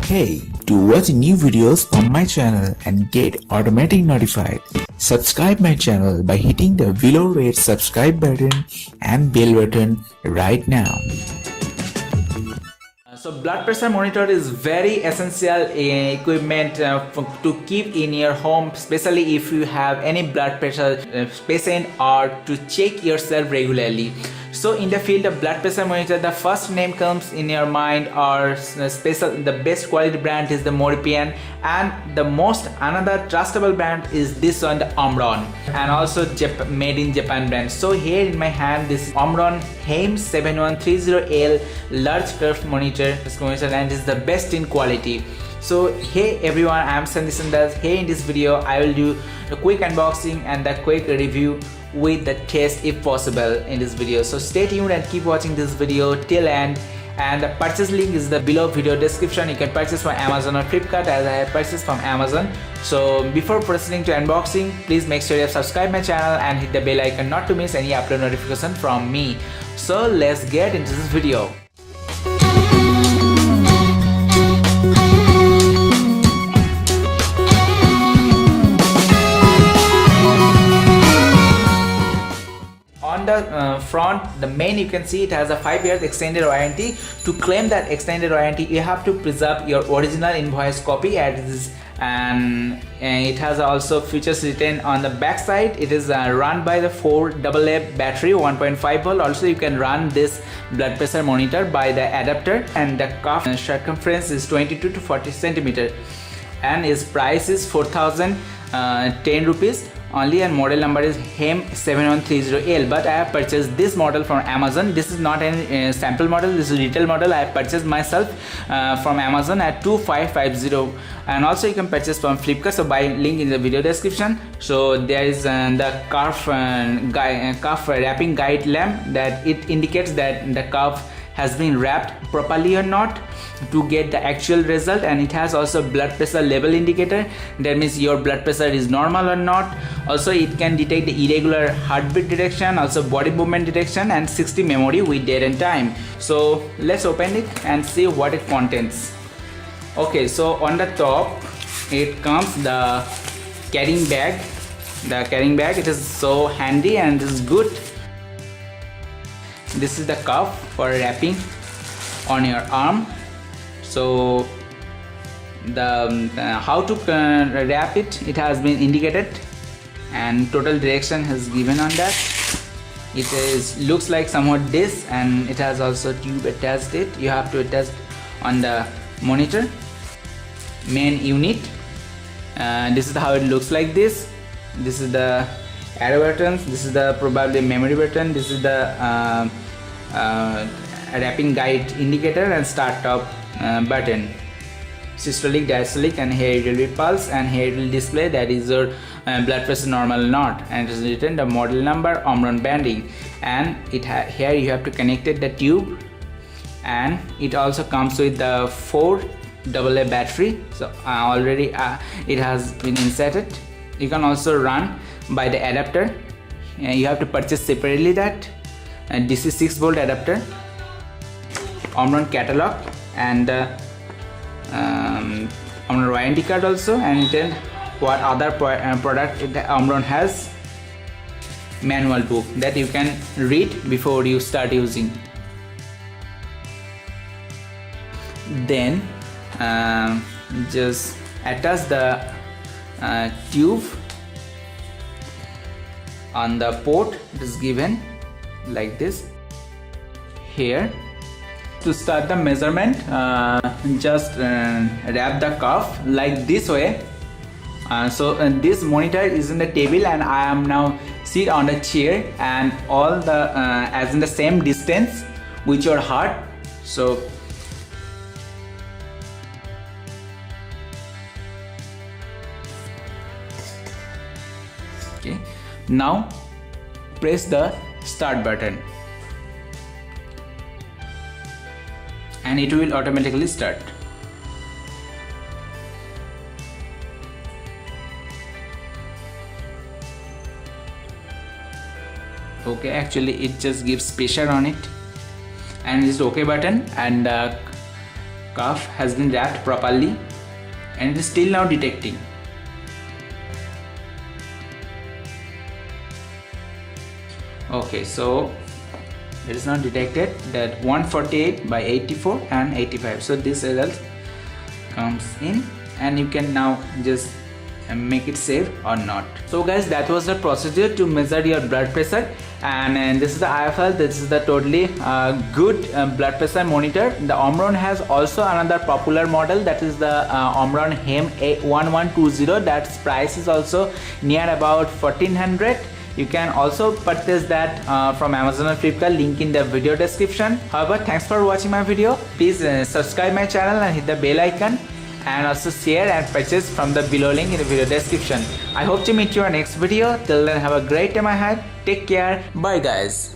Hey, to watch new videos on my channel and get automatic notified, subscribe my channel by hitting the below red subscribe button and bell button right now. So blood pressure monitor is very essential equipment to keep in your home, especially if you have any blood pressure patient or to check yourself regularly. So in the field of blood pressure monitor, the first name comes in your mind or the best quality brand is the Moripian, and the most another trustable brand is this one, the Omron, and also made in Japan brand. So here in my hand, this is Omron HAME 7130L large curved monitor. This monitor and is the best in quality. So hey everyone, I am sandhikshandas. Here in this video I will do a quick unboxing and a quick review with the test if possible in this video. So stay tuned and keep watching this video till end, and the purchase link is the below video description. You can purchase from Amazon or Flipkart, as I have purchased from Amazon. So before proceeding to unboxing, please make sure you have subscribed my channel and hit the bell icon not to miss any upload notification from me. So let's get into this video. On the front, the main, you can see it has a 5 years extended warranty. To claim that extended warranty, you have to preserve your original invoice copy and it has also features written on the back side. It is run by the 4AA battery 1.5 volt. Also you can run this blood pressure monitor by the adapter, and the cuff circumference is 22 to 40 centimeter, and its price is 4010 rupees only, and model number is HAME 7130L. but I have purchased this model from Amazon. This is not any sample model, this is retail model. I have purchased myself from Amazon at 2550, and also you can purchase from Flipkart. So buy link in the video description. So there is the cuff wrapping guide lamp that it indicates that the cuff has been wrapped properly or not to get the actual result, and it has also blood pressure level indicator. That means your blood pressure is normal or not. Also it can detect the irregular heartbeat detection, also body movement detection, and 60 memory with date and time. So let's open it and see what it contains. Okay, so on the top it comes the carrying bag. It is so handy and is good. This is the cuff for wrapping on your arm. So the how to wrap it has been indicated, and total direction has given on that. It looks like somewhat this, and it has also tube attached it. You have to attach on the monitor main unit. This is how it looks like. This is the arrow buttons. This is the probably memory button. This is the wrapping guide indicator and start top button, systolic, diastolic, and here it will be pulse, and here it will display that is your blood pressure normal or not, and it is written the model number, Omron banding, and here you have to connect it the tube, and it also comes with the 4AA battery. So already it has been inserted. You can also run by the adapter, and you have to purchase separately that, and this is 6 volt adapter, Omron catalog, and Omron warranty card also, and then what other product Omron has, manual book that you can read before you start using. Then just attach the tube on the port. It is given like this. Here to start the measurement, just wrap the cuff like this way. So this monitor is in the table, and I am now sit on the chair, and all the as in the same distance with your heart. So okay, now press the start button and it will automatically start. Okay, actually it just gives pressure on it, and this OK button, and cuff has been wrapped properly and it is still now detecting. Okay, so it is now detected that 148 by 84 and 85. So this result comes in and you can now just make it save or not. So guys, that was the procedure to measure your blood pressure, and this is the IFL. This is the totally good blood pressure monitor. The Omron has also another popular model, that is the Omron HEM A1120. That price is also near about 1400. You can also purchase that from Amazon or Flipkart, link in the video description. However, thanks for watching my video. Please subscribe my channel and hit the bell icon, and also share and purchase from the below link in the video description. I hope to meet you in our next video. Till then, have a great time ahead. Take care. Bye guys.